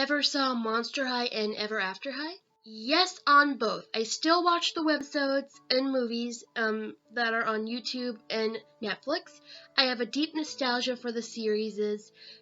ever saw Monster High and Ever After High? Yes, on both. I still watch the webisodes and movies that are on YouTube and Netflix. I have a deep nostalgia for the series,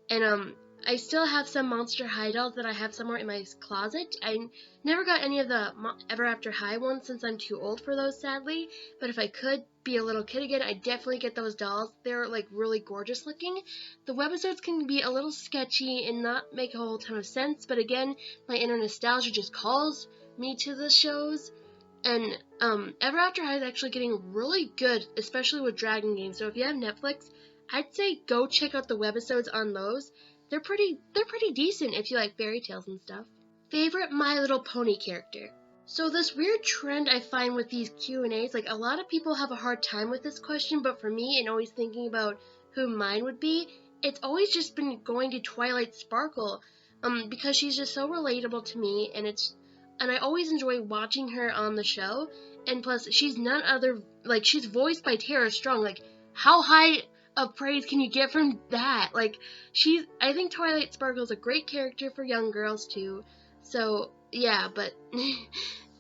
and I still have some Monster High dolls that I have somewhere in my closet. I never got any of the Ever After High ones since I'm too old for those, sadly. But if I could be a little kid again, I'd definitely get those dolls. They're like really gorgeous looking. The webisodes can be a little sketchy and not make a whole ton of sense, but again, my inner nostalgia just calls me to the shows. And Ever After High is actually getting really good, especially with Dragon Games. So if you have Netflix, I'd say go check out the webisodes on those. They're pretty decent if you like fairy tales and stuff. Favorite My Little Pony character? So this weird trend I find with these Q&As, like a lot of people have a hard time with this question, but for me, and always thinking about who mine would be, it's always just been going to Twilight Sparkle, because she's just so relatable to me, and I always enjoy watching her on the show, and plus she's none other, like she's voiced by Tara Strong, like how high of praise can you get from that? Like I think Twilight Sparkle is a great character for young girls too, so yeah, but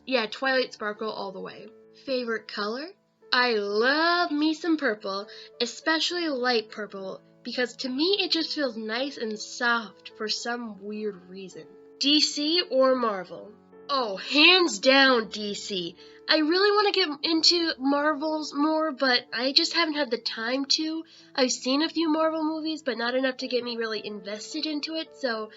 yeah, Twilight Sparkle all the way. Favorite color? I love me some purple, especially light purple, because to me it just feels nice and soft for some weird reason. DC or Marvel? Oh, hands down DC. I really want to get into Marvels more, but I just haven't had the time to. I've seen a few Marvel movies, but not enough to get me really invested into it, so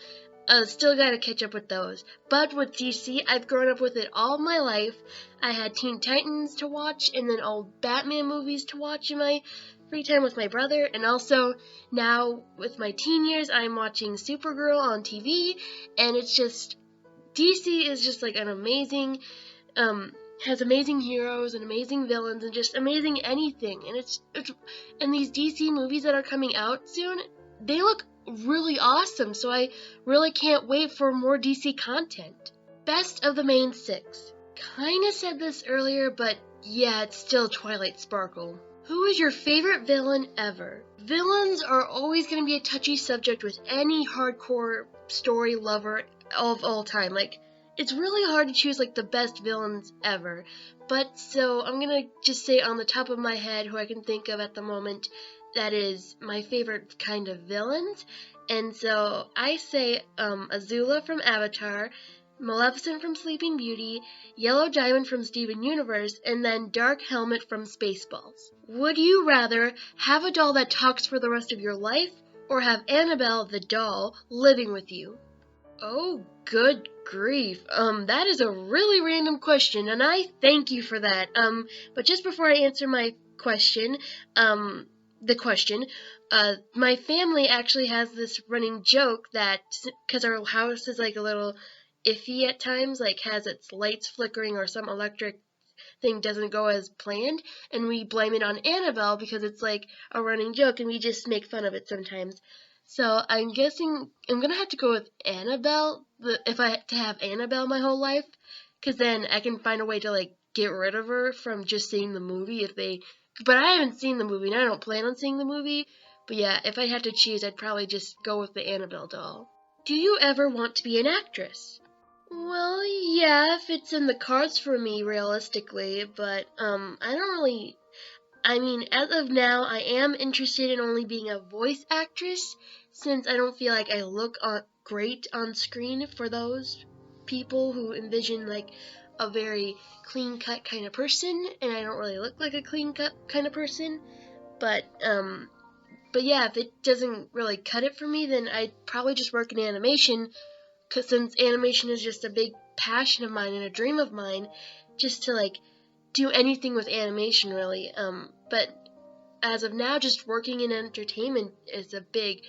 still gotta catch up with those. But with DC, I've grown up with it all my life. I had Teen Titans to watch, and then old Batman movies to watch in my free time with my brother, and also now with my teen years, I'm watching Supergirl on TV, and it's just, DC is just like an amazing, has amazing heroes and amazing villains and just amazing anything, and and these DC movies that are coming out soon, they look really awesome, so I really can't wait for more DC content. Best of the main six. Kinda said this earlier, but yeah, it's still Twilight Sparkle. Who is your favorite villain ever? Villains are always going to be a touchy subject with any hardcore story lover of all time. Like, it's really hard to choose like the best villains ever. But so I'm going to just say on the top of my head who I can think of at the moment that is my favorite kind of villains. And so I say Azula from Avatar, Maleficent from Sleeping Beauty, Yellow Diamond from Steven Universe, and then Dark Helmet from Spaceballs. Would you rather have a doll that talks for the rest of your life, or have Annabelle the doll living with you? Oh, good grief. That is a really random question, and I thank you for that. But just before I answer my question, my family actually has this running joke that, because our house is like a little iffy at times, like has its lights flickering or some electric thing doesn't go as planned, and we blame it on Annabelle because it's like a running joke and we just make fun of it sometimes. So I'm guessing I'm gonna have to go with Annabelle if I had to have Annabelle my whole life, because then I can find a way to like get rid of her from just seeing the movie but I haven't seen the movie and I don't plan on seeing the movie. But yeah, if I had to choose, I'd probably just go with the Annabelle doll. Do you ever want to be an actress? Well, yeah, if it's in the cards for me, realistically, but, as of now, I am interested in only being a voice actress, since I don't feel like I look great on screen for those people who envision, like, a very clean-cut kind of person, and I don't really look like a clean-cut kind of person, but yeah, if it doesn't really cut it for me, then I'd probably just work in animation, because since animation is just a big passion of mine and a dream of mine, just to, like, do anything with animation, really. But as of now, just working in entertainment is a big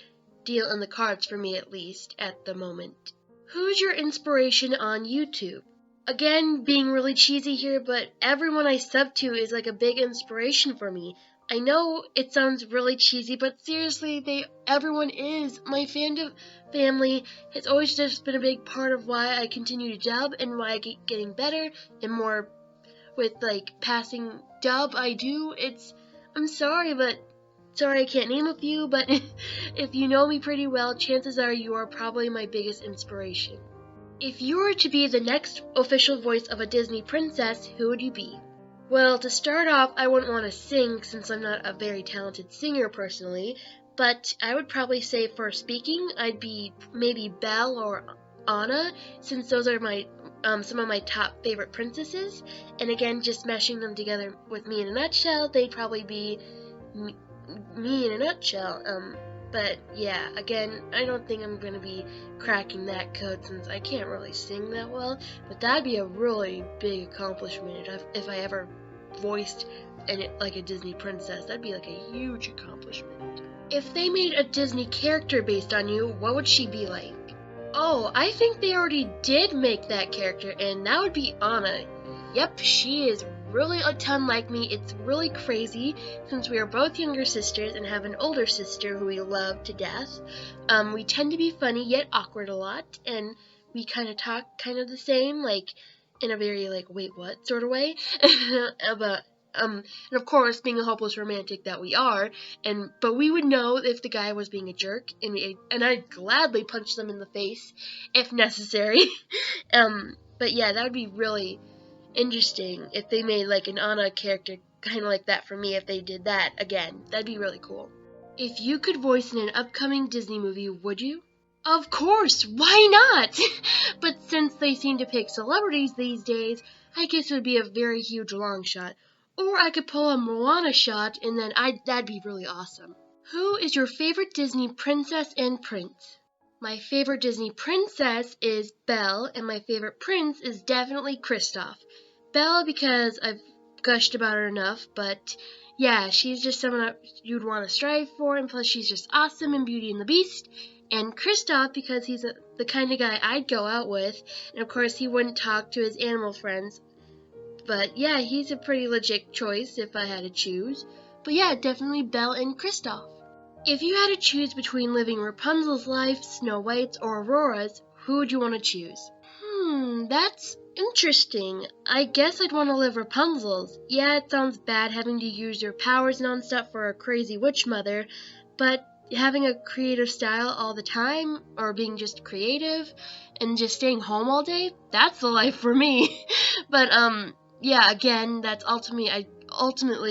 deal in the cards for me, at least, at the moment. Who's your inspiration on YouTube? Again, being really cheesy here, but everyone I sub to is, like, a big inspiration for me. I know it sounds really cheesy, but seriously, everyone is. My fandom family has always just been a big part of why I continue to dub and why I keep getting better and more with like passing dub I do. I'm sorry, but sorry I can't name a few, but if you know me pretty well, chances are you are probably my biggest inspiration. If you were to be the next official voice of a Disney princess, who would you be? Well, to start off, I wouldn't want to sing since I'm not a very talented singer personally, but I would probably say for speaking, I'd be maybe Belle or Anna, since those are my some of my top favorite princesses. And again, just mashing them together with me in a nutshell, they'd probably be me in a nutshell. But yeah, again, I don't think I'm gonna be cracking that code since I can't really sing that well. But that'd be a really big accomplishment if I ever voiced like a Disney princess. That'd be like a huge accomplishment. If they made a Disney character based on you, what would she be like? Oh, I think they already did make that character, and that would be Anna. Yep, she is really a ton like me. It's really crazy since we are both younger sisters and have an older sister who we love to death. We tend to be funny yet awkward a lot, and we kind of talk kind of the same, like in a very like wait what sort of way. But and of course, being a hopeless romantic that we are, but we would know if the guy was being a jerk, and I'd gladly punch them in the face if necessary. But yeah, that would be really interesting if they made like an Anna character kind of like that for me. If they did that again, that'd be really cool. If you could voice in an upcoming Disney movie, would you? Of course, why not? But since they seem to pick celebrities these days, I guess it would be a very huge long shot. Or I could pull a Moana shot, and then that'd be really awesome. Who is your favorite Disney princess and prince? My favorite Disney princess is Belle, and my favorite prince is definitely Kristoff. Belle because I've gushed about her enough, but yeah, she's just someone that you'd want to strive for, and plus she's just awesome in Beauty and the Beast. And Kristoff because he's the kind of guy I'd go out with, and of course he wouldn't talk to his animal friends. But yeah, he's a pretty legit choice if I had to choose. But yeah, definitely Belle and Kristoff. If you had to choose between living Rapunzel's life, Snow White's, or Aurora's, who would you want to choose? That's interesting. I guess I'd want to live Rapunzel's. Yeah, it sounds bad having to use your powers non-stop for a crazy witch mother, but having a creative style all the time, or being just creative, and just staying home all day, that's the life for me. But yeah, again, that's ultimately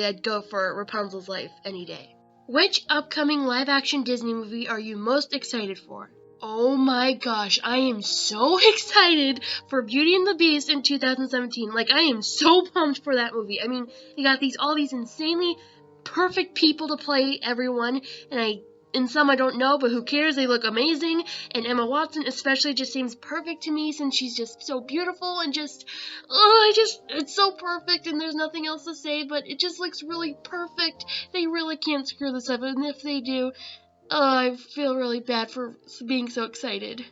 I'd go for Rapunzel's life any day. Which upcoming live-action Disney movie are you most excited for? Oh my gosh, I am so excited for Beauty and the Beast in 2017. Like, I am so pumped for that movie. I mean, they got all these insanely perfect people to play everyone, and some I don't know, but who cares? They look amazing, and Emma Watson especially just seems perfect to me since she's just so beautiful and it's so perfect, and there's nothing else to say, but it just looks really perfect. They really can't screw this up, and if they do, I feel really bad for being so excited.